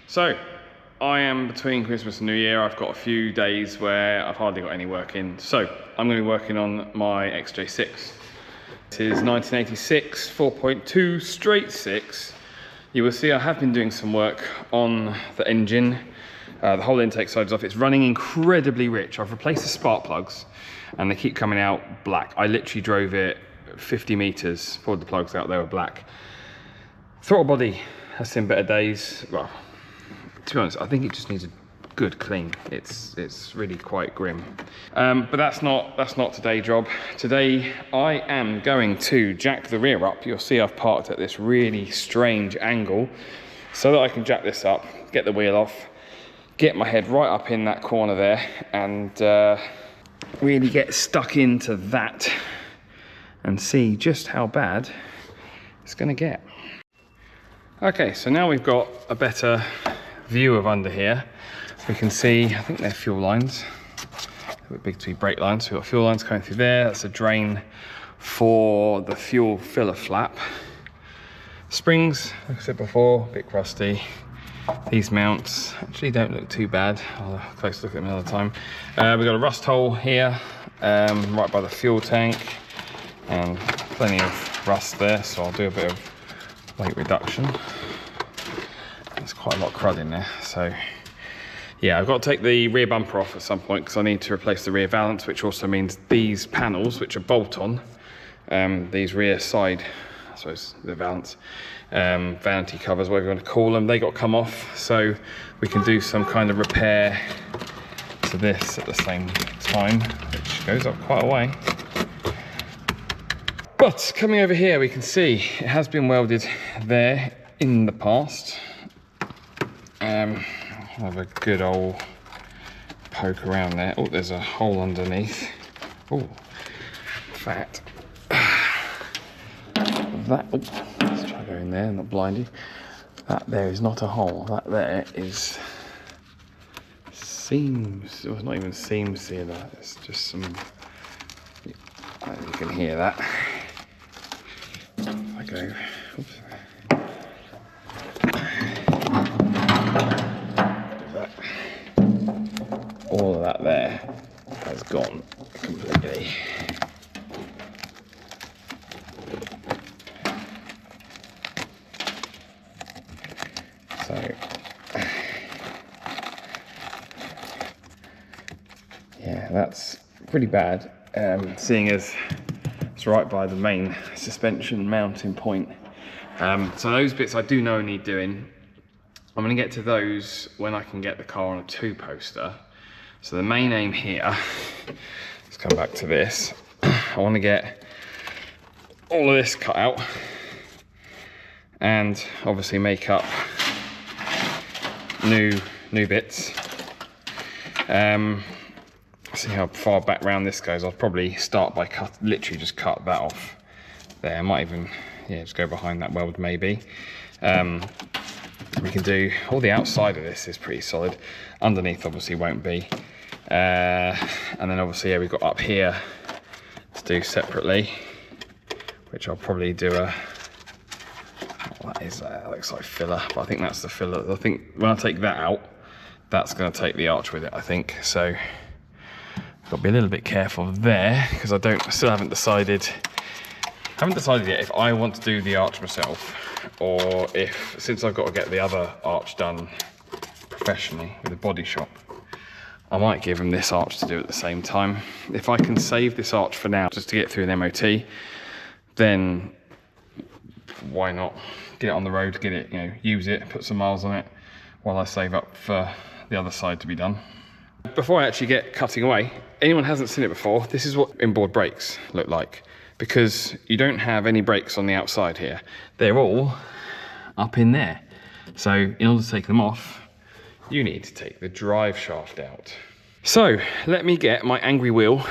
So, I am between Christmas and New Year. I've got a few days where I've hardly got any work in. So, I'm going to be working on my XJ6. This is 1986, 4.2 straight 6. You will see I have been doing some work on the engine. The whole intake side is off. It's running incredibly rich. I've replaced the spark plugs and they keep coming out black. I literally drove it 50 meters, pulled the plugs out, they were black. Throttle body has seen better days. Well, to be honest, I think it just needs a good clean. It's really quite grim. But that's not today's job. Today I am going to jack the rear up. You'll see I've parked at this really strange angle so that I can jack this up, get the wheel off, get my head right up in that corner there, and really get stuck into that and see just how bad it's going to get. Okay, so now we've got a better view of under here. We can see, I think they're fuel lines, a bit big to be brake lines. So we've got fuel lines coming through there. That's a drain for the fuel filler flap. Springs, like I said before, a bit crusty. These mounts actually don't look too bad. I'll have a close look at them another time. We've got a rust hole here, right by the fuel tank, and plenty of rust there, so I'll do a bit of weight reduction. There's quite a lot of crud in there, so yeah, I've got to take the rear bumper off at some point because I need to replace the rear valance, which also means these panels, which are bolt-on, these rear side, I suppose the valance, vanity covers, whatever you want to call them, they got to come off so we can do some kind of repair to this at the same time, which goes up quite a way. But coming over here, we can see it has been welded there in the past. Have a good old poke around there. Oh, there's a hole underneath. Oh, fat. That, oh, let's try going there, not blinded. That there is not a hole. That there is seams. It was not even seam sealer. It's just some. You can hear that. I go. Oops. All of that there has gone completely. So, yeah, that's pretty bad, seeing as it's right by the main suspension mounting point. So those bits I do know need doing. I'm going to get to those when I can get the car on a 2-poster. So the main aim here, let's come back to this. I want to get all of this cut out and obviously make up new bits. See how far back round this goes. I'll probably start by literally just cut that off there. I might even, yeah, just go behind that weld maybe. We can do all the outside of this is pretty solid. Underneath obviously won't be. And then obviously, yeah, we've got up here to do separately, which I'll probably do a, oh, that looks like filler, but I think that's the filler. I think when I take that out, that's going to take the arch with it, I think. So I've got to be a little bit careful there because I still haven't decided yet if I want to do the arch myself or if, since I've got to get the other arch done professionally with a body shop, I might give them this arch to do at the same time. If I can save this arch for now just to get through an MOT, then why not get it on the road, get it, you know, use it, put some miles on it while I save up for the other side to be done. Before I actually get cutting away, anyone hasn't seen it before, this is what inboard brakes look like, because you don't have any brakes on the outside here. They're all up in there. So in order to take them off, you need to take the drive shaft out. So let me get my angry wheel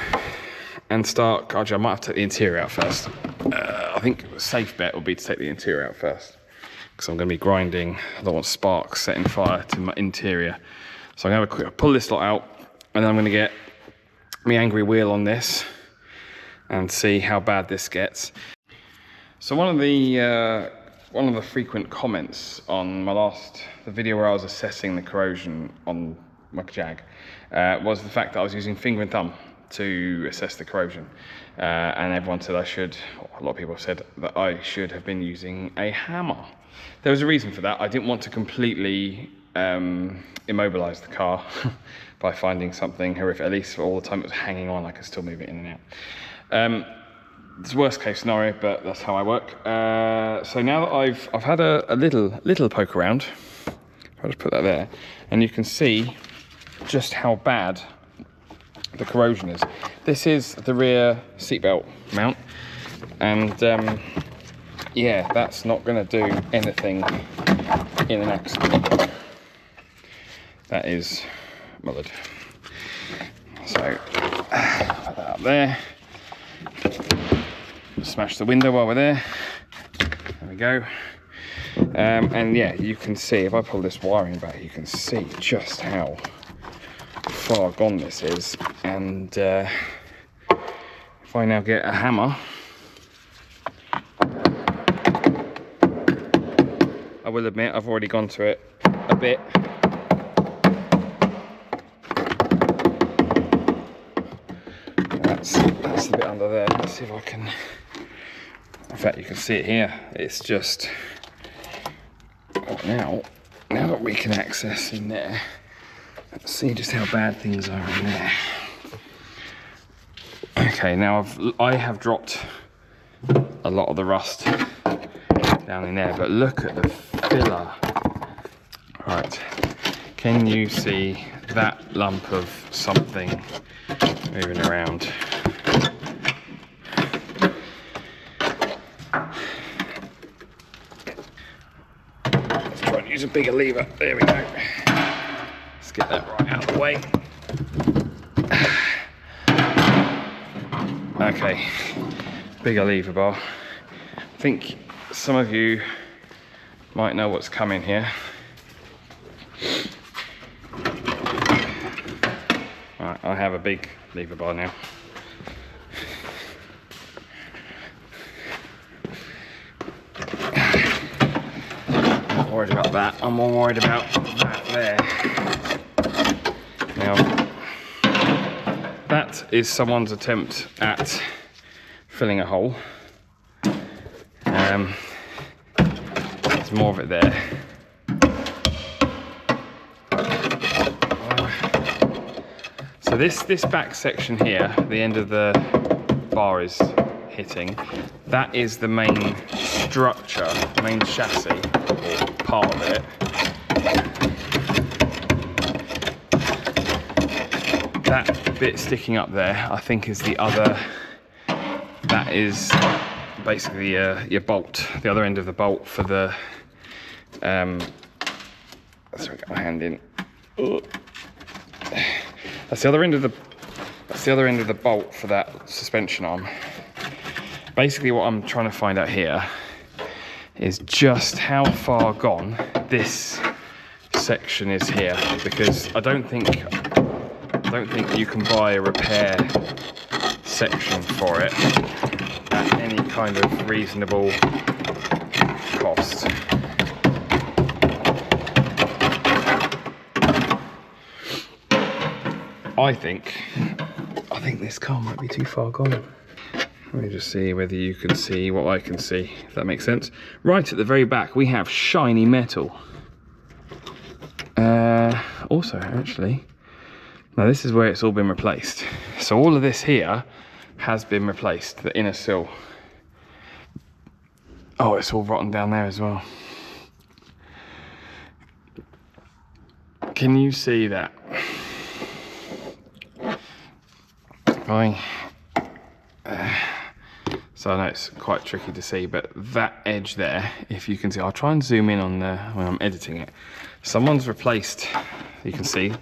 and start. Actually, I might have to take the interior out first. I think a safe bet would be to take the interior out first because I'm going to be grinding. I don't want sparks setting fire to my interior. So I'm going to have a quick pull this lot out and then I'm going to get my angry wheel on this and see how bad this gets. So one of the one of the frequent comments on the video where I was assessing the corrosion on my Jag, was the fact that I was using finger and thumb to assess the corrosion. And everyone said a lot of people have said that I should have been using a hammer. There was a reason for that. I didn't want to completely immobilize the car by finding something horrific. At least for all the time it was hanging on, I could still move it in and out. It's the worst case scenario, but that's how I work. So now that I've had a little poke around, I'll just put that there, and you can see just how bad the corrosion is. This is the rear seatbelt mount, and yeah, that's not going to do anything in an accident. That is mullered. So put that up there. Smash the window while we're there. There we go. And yeah, you can see, if I pull this wiring back, you can see just how far gone this is. And if I now get a hammer, I will admit I've already gone to it a bit. That's the bit under there. Let's see if I can. In fact, you can see it here. It's just now that we can access in there, let's see just how bad things are in there. Okay, now I have dropped a lot of the rust down in there, but look at the filler. Right, can you see that lump of something moving around? Let's try and use a bigger lever. There we go. Let's get that right out of the way. Okay, bigger lever bar. I think some of you might know what's coming here. Right, I have a big lever bar now. I'm not worried about that. I'm more worried about that there. Now, that is someone's attempt at filling a hole. There's more of it there. So this back section here, the end of the bar is hitting, that is the main structure, the main chassis, or part of it. That bit sticking up there, I think, is the other. That is basically your bolt, the other end of the bolt for the. Let's get my hand in. That's the other end of the bolt for that suspension arm. Basically, what I'm trying to find out here is just how far gone this section is here, because I don't think you can buy a repair section for it at any kind of reasonable cost. I think this car might be too far gone. Let me just see whether you can see what I can see, if that makes sense. Right at the very back, we have shiny metal. Also, actually, now this is where it's all been replaced. So all of this here has been replaced, the inner sill. Oh, it's all rotten down there as well. Can you see that? So I know it's quite tricky to see, but that edge there, if you can see, I'll try and zoom in on when I'm editing it. Someone's replaced, you can see,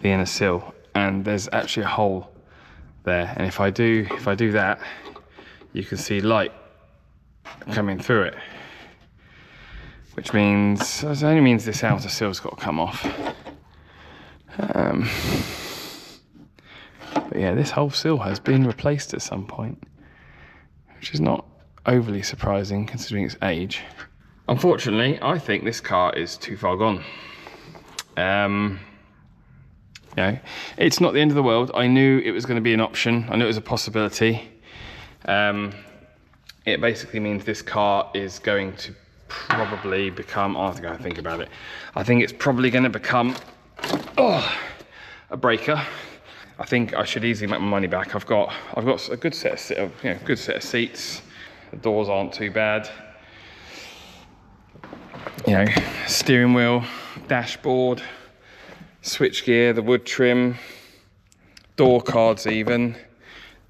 the inner sill, and there's actually a hole there. And if I do that, you can see light coming through it, which means it only means this outer sill's got to come off. But yeah, this whole sill has been replaced at some point, which is not overly surprising considering its age. Unfortunately, I think this car is too far gone. You know, it's not the end of the world. I knew it was going to be an option. I knew it was a possibility. It basically means this car is going to probably become, I think I think about it. I think it's probably going to become a breaker. I think I should easily make my money back. I've got a good set of seats. The doors aren't too bad. You know, steering wheel, dashboard, switchgear, the wood trim, door cards even,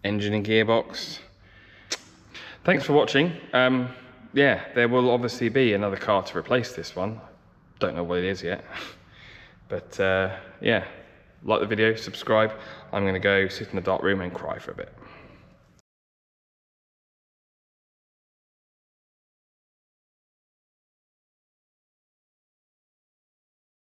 engine and gearbox. Thanks for watching. Yeah, there will obviously be another car to replace this one. Don't know what it is yet. But yeah, like the video, subscribe. I'm gonna go sit in the dark room and cry for a bit.